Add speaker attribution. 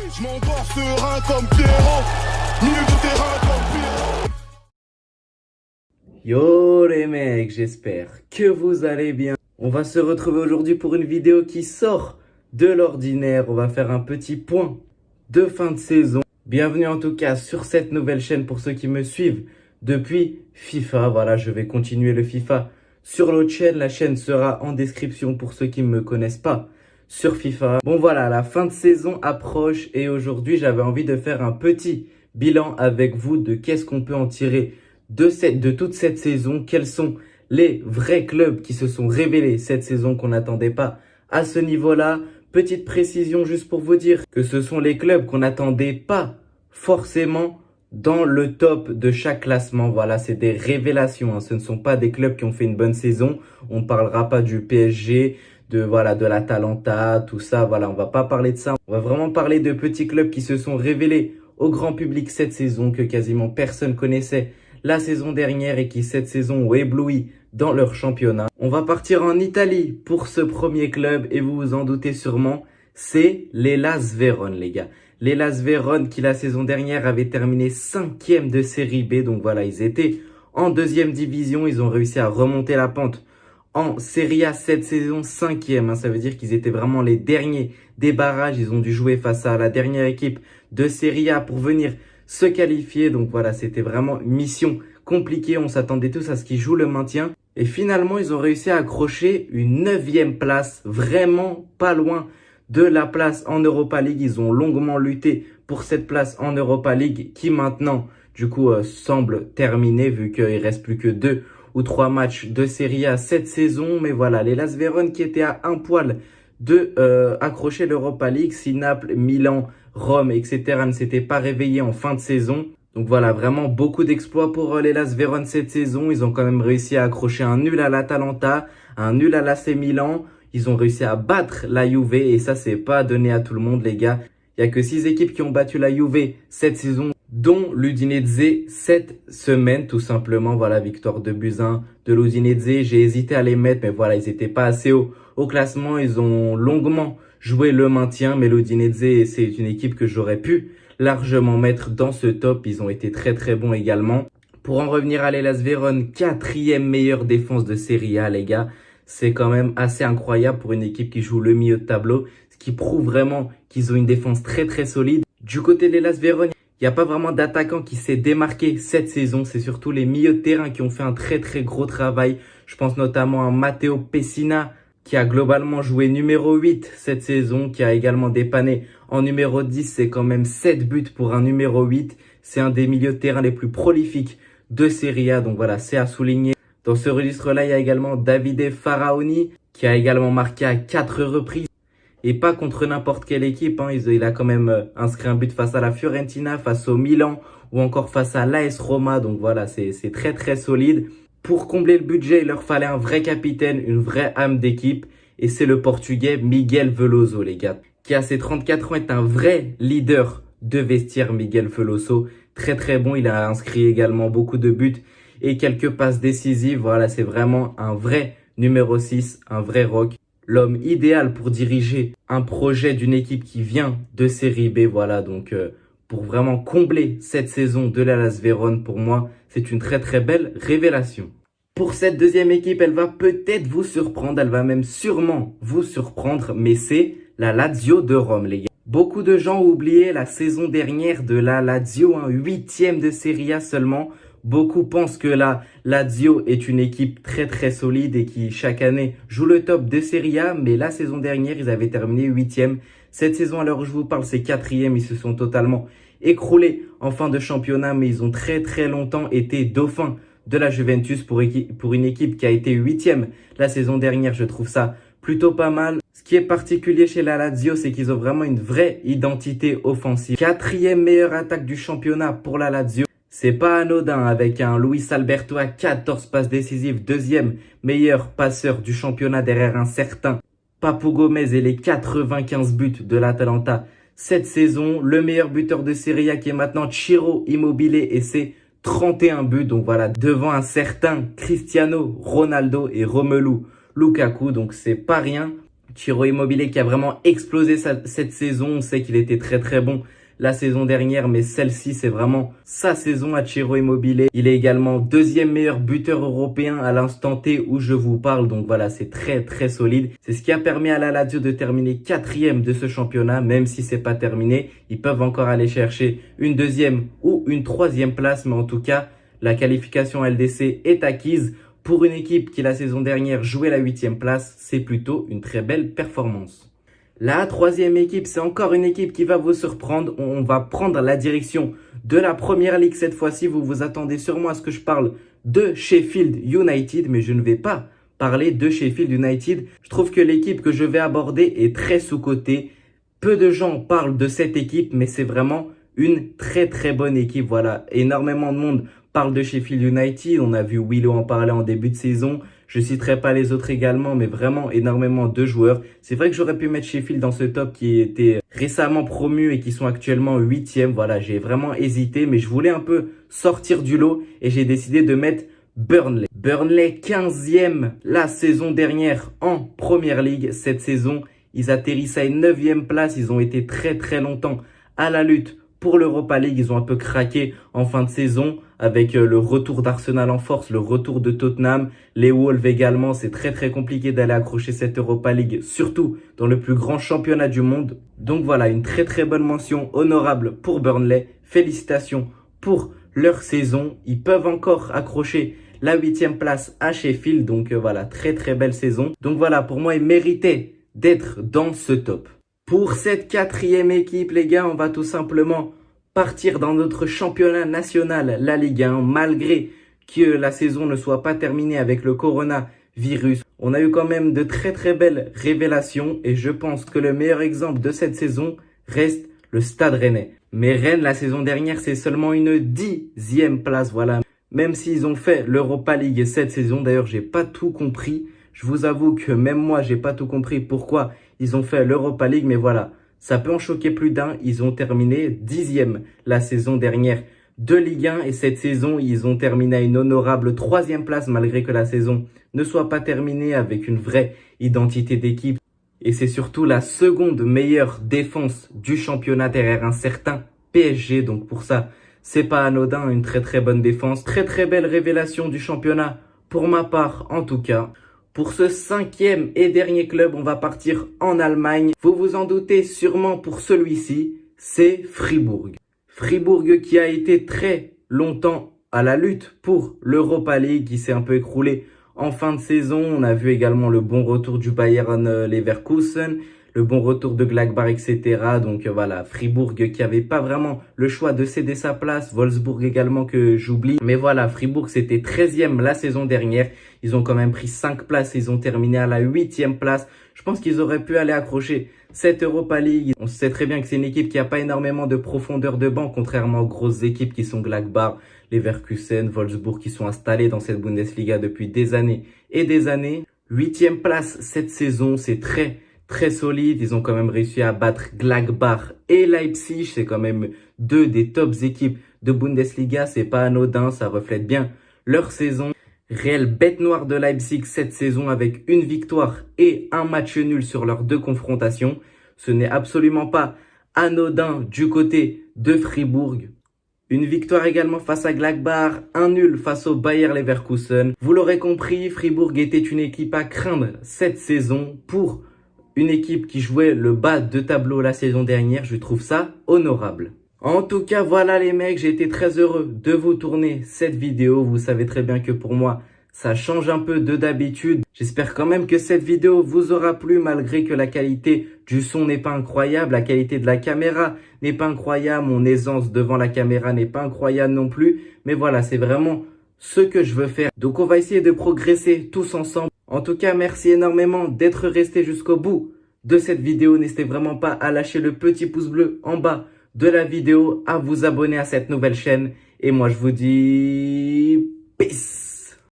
Speaker 1: Je m'endors serein comme Pierrot, milieu de terrain comme Pierrot.
Speaker 2: Yo les mecs, j'espère que vous allez bien. On va se retrouver aujourd'hui pour une vidéo qui sort de l'ordinaire. On va faire un petit point de fin de saison. Bienvenue en tout cas sur cette nouvelle chaîne pour ceux qui me suivent depuis FIFA. Voilà, je vais continuer le FIFA sur l'autre chaîne. La chaîne sera en description pour ceux qui ne me connaissent pas sur FIFA. Bon voilà, la fin de saison approche et aujourd'hui j'avais envie de faire un petit bilan avec vous de qu'est-ce qu'on peut en tirer de toute cette saison. Quels sont les vrais clubs qui se sont révélés cette saison qu'on n'attendait pas à ce niveau-là. Petite précision juste pour vous dire que ce sont les clubs qu'on n'attendait pas forcément dans le top de chaque classement. Voilà, c'est des révélations, hein. Ce ne sont pas des clubs qui ont fait une bonne saison. On ne parlera pas du PSG, de l'Atalanta, tout ça. Voilà, on va pas parler de ça. On va vraiment parler de petits clubs qui se sont révélés au grand public cette saison, que quasiment personne connaissait la saison dernière et qui cette saison ont ébloui dans leur championnat. On va partir en Italie pour ce premier club et vous vous en doutez sûrement, c'est l'Hellas Vérone les gars. L'Hellas Vérone qui la saison dernière avait terminé 5e de série B. Donc voilà, ils étaient en 2e division. Ils ont réussi à remonter la pente en Serie A cette saison 5e. Ça veut dire qu'ils étaient vraiment les derniers des barrages. Ils ont dû jouer face à la dernière équipe de Serie A pour venir se qualifier. Donc voilà, c'était vraiment une mission compliquée. On s'attendait tous à ce qu'ils jouent le maintien. Et finalement, ils ont réussi à accrocher une 9e place, vraiment pas loin de la place en Europa League. Ils ont longuement lutté pour cette place en Europa League qui maintenant, du coup, semble terminée vu qu'il reste plus que 2 ou 3 matchs de Serie A cette saison. Mais voilà, l'Hellas Vérone qui était à un poil de accrocher l'Europa League si Naples, Milan, Rome, etc. ne s'étaient pas réveillés en fin de saison. Donc voilà, vraiment beaucoup d'exploits pour l'Hellas Vérone cette saison. Ils ont quand même réussi à accrocher un nul à l'Atalanta, un nul à l'AC Milan. Ils ont réussi à battre la Juve et ça, c'est pas donné à tout le monde, les gars. Il y a que 6 équipes qui ont battu la Juve cette saison, dont l'Udinese cette semaine, tout simplement. Voilà, victoire de Buzyn de l'Udinese. J'ai hésité à les mettre, mais voilà, ils étaient pas assez hauts au classement. Ils ont longuement joué le maintien, mais l'Udinese, c'est une équipe que j'aurais pu largement mettre dans ce top. Ils ont été très très bons également. Pour en revenir à l'Hellas Vérone, 4e meilleure défense de Serie A, les gars. C'est quand même assez incroyable pour une équipe qui joue le milieu de tableau, ce qui prouve vraiment qu'ils ont une défense très très solide. Du côté de l'Hellas Vérone, il n'y a pas vraiment d'attaquant qui s'est démarqué cette saison. C'est surtout les milieux de terrain qui ont fait un très très gros travail. Je pense notamment à Matteo Pessina, qui a globalement joué numéro 8 cette saison, qui a également dépanné en numéro 10. C'est quand même 7 buts pour un numéro 8. C'est un des milieux de terrain les plus prolifiques de Serie A. Donc voilà, c'est à souligner. Dans ce registre-là, il y a également Davide Faraoni, qui a également marqué à 4 reprises. Et pas contre n'importe quelle équipe, hein. Il a quand même inscrit un but face à la Fiorentina, face au Milan ou encore face à l'AS Roma. Donc voilà, c'est très très solide. Pour combler le budget, il leur fallait un vrai capitaine, une vraie âme d'équipe. Et c'est le Portugais Miguel Veloso, les gars, qui à ses 34 ans est un vrai leader de vestiaire. Miguel Veloso, très très bon. Il a inscrit également beaucoup de buts et quelques passes décisives. Voilà, c'est vraiment un vrai numéro 6, un vrai rock. L'homme idéal pour diriger un projet d'une équipe qui vient de Série B. Voilà, donc pour vraiment combler cette saison de l'Hellas Vérone, pour moi, c'est une très très belle révélation. Pour cette deuxième équipe, elle va peut-être vous surprendre, elle va même sûrement vous surprendre, mais c'est la Lazio de Rome, les gars. Beaucoup de gens ont oublié la saison dernière de la Lazio, 8e de Serie A seulement. Beaucoup pensent que la Lazio est une équipe très très solide et qui chaque année joue le top de Serie A. Mais la saison dernière, ils avaient terminé 8e. Cette saison, à l'heure où je vous parle, c'est 4e. Ils se sont totalement écroulés en fin de championnat. Mais ils ont très très longtemps été dauphins de la Juventus pour une équipe qui a été 8e la saison dernière. Je trouve ça plutôt pas mal. Ce qui est particulier chez la Lazio, c'est qu'ils ont vraiment une vraie identité offensive. 4e meilleure attaque du championnat pour la Lazio. C'est pas anodin avec un Luis Alberto à 14 passes décisives, 2e meilleur passeur du championnat derrière un certain Papu Gomez et les 95 buts de l'Atalanta cette saison. Le meilleur buteur de Serie A qui est maintenant Ciro Immobile et c'est 31 buts. Donc voilà, devant un certain Cristiano Ronaldo et Romelu Lukaku. Donc c'est pas rien Ciro Immobile qui a vraiment explosé cette saison. On sait qu'il était très très bon la saison dernière, mais celle-ci, c'est vraiment sa saison à Ciro Immobile. Il est également deuxième meilleur buteur européen à l'instant T où je vous parle. Donc voilà, c'est très très solide. C'est ce qui a permis à la Lazio de terminer 4e de ce championnat, même si c'est pas terminé. Ils peuvent encore aller chercher une 2e ou une 3e place, mais en tout cas, la qualification LDC est acquise. Pour une équipe qui la saison dernière jouait la 8e place, c'est plutôt une très belle performance. La 3e équipe, c'est encore une équipe qui va vous surprendre. On va prendre la direction de la Première Ligue cette fois-ci. Vous vous attendez sûrement à ce que je parle de Sheffield United, mais je ne vais pas parler de Sheffield United. Je trouve que l'équipe que je vais aborder est très sous-cotée. Peu de gens parlent de cette équipe, mais c'est vraiment une très très bonne équipe. Voilà, énormément de monde parle de Sheffield United. On a vu Willow en parler en début de saison. Je citerai pas les autres également, mais vraiment énormément de joueurs. C'est vrai que j'aurais pu mettre Sheffield dans ce top qui était récemment promu et qui sont actuellement 8e. Voilà, j'ai vraiment hésité, mais je voulais un peu sortir du lot et j'ai décidé de mettre Burnley. Burnley 15e la saison dernière en Première Ligue. Cette saison, ils atterrissent à une 9e place. Ils ont été très très longtemps à la lutte pour l'Europa League. Ils ont un peu craqué en fin de saison avec le retour d'Arsenal en force, le retour de Tottenham, les Wolves également. C'est très très compliqué d'aller accrocher cette Europa League, surtout dans le plus grand championnat du monde. Donc voilà, une très très bonne mention honorable pour Burnley. Félicitations pour leur saison. Ils peuvent encore accrocher la 8e place à Sheffield. Donc voilà, très très belle saison. Donc voilà, pour moi, ils méritaient d'être dans ce top. Pour cette 4e équipe, les gars, on va tout simplement partir dans notre championnat national, la Ligue 1, malgré que la saison ne soit pas terminée avec le coronavirus. On a eu quand même de très très belles révélations et je pense que le meilleur exemple de cette saison reste le Stade Rennais. Mais Rennes, la saison dernière, c'est seulement une 10e place, voilà. Même s'ils ont fait l'Europa League cette saison, d'ailleurs, j'ai pas tout compris. Je vous avoue que même moi, j'ai pas tout compris pourquoi ils ont fait l'Europa League, mais voilà. Ça peut en choquer plus d'un. Ils ont terminé 10e la saison dernière de Ligue 1 et cette saison, ils ont terminé à une honorable 3e place malgré que la saison ne soit pas terminée avec une vraie identité d'équipe. Et c'est surtout la seconde meilleure défense du championnat derrière un certain PSG. Donc pour ça, c'est pas anodin, une très très bonne défense. Très très belle révélation du championnat pour ma part en tout cas. Pour ce 5e et dernier club, on va partir en Allemagne. Vous vous en doutez sûrement pour celui-ci, c'est Fribourg. Fribourg qui a été très longtemps à la lutte pour l'Europa League, qui s'est un peu écroulé en fin de saison. On a vu également le bon retour du Bayern Leverkusen, le bon retour de Gladbach, etc. Donc voilà, Fribourg qui avait pas vraiment le choix de céder sa place. Wolfsburg également que j'oublie. Mais voilà, Fribourg c'était 13e la saison dernière. Ils ont quand même pris 5 places. Ils ont terminé à la 8e place. Je pense qu'ils auraient pu aller accrocher cette Europa League. On sait très bien que c'est une équipe qui a pas énormément de profondeur de banc, contrairement aux grosses équipes qui sont Gladbach, Leverkusen, Wolfsburg qui sont installés dans cette Bundesliga depuis des années et des années. 8e place cette saison, c'est très solide. Ils ont quand même réussi à battre Gladbach et Leipzig. C'est quand même deux des tops équipes de Bundesliga. C'est pas anodin, ça reflète bien leur saison. Réelle bête noire de Leipzig cette saison avec une victoire et un match nul sur leurs 2 confrontations. Ce n'est absolument pas anodin du côté de Fribourg. Une victoire également face à Gladbach, un nul face au Bayer Leverkusen. Vous l'aurez compris, Fribourg était une équipe à craindre cette saison. Pour une équipe qui jouait le bas de tableau la saison dernière, je trouve ça honorable. En tout cas, voilà les mecs, j'ai été très heureux de vous tourner cette vidéo. Vous savez très bien que pour moi, ça change un peu de d'habitude. J'espère quand même que cette vidéo vous aura plu malgré que la qualité du son n'est pas incroyable. La qualité de la caméra n'est pas incroyable. Mon aisance devant la caméra n'est pas incroyable non plus. Mais voilà, c'est vraiment ce que je veux faire. Donc on va essayer de progresser tous ensemble. En tout cas, merci énormément d'être resté jusqu'au bout de cette vidéo. N'hésitez vraiment pas à lâcher le petit pouce bleu en bas de la vidéo, à vous abonner à cette nouvelle chaîne. Et moi, je vous dis peace.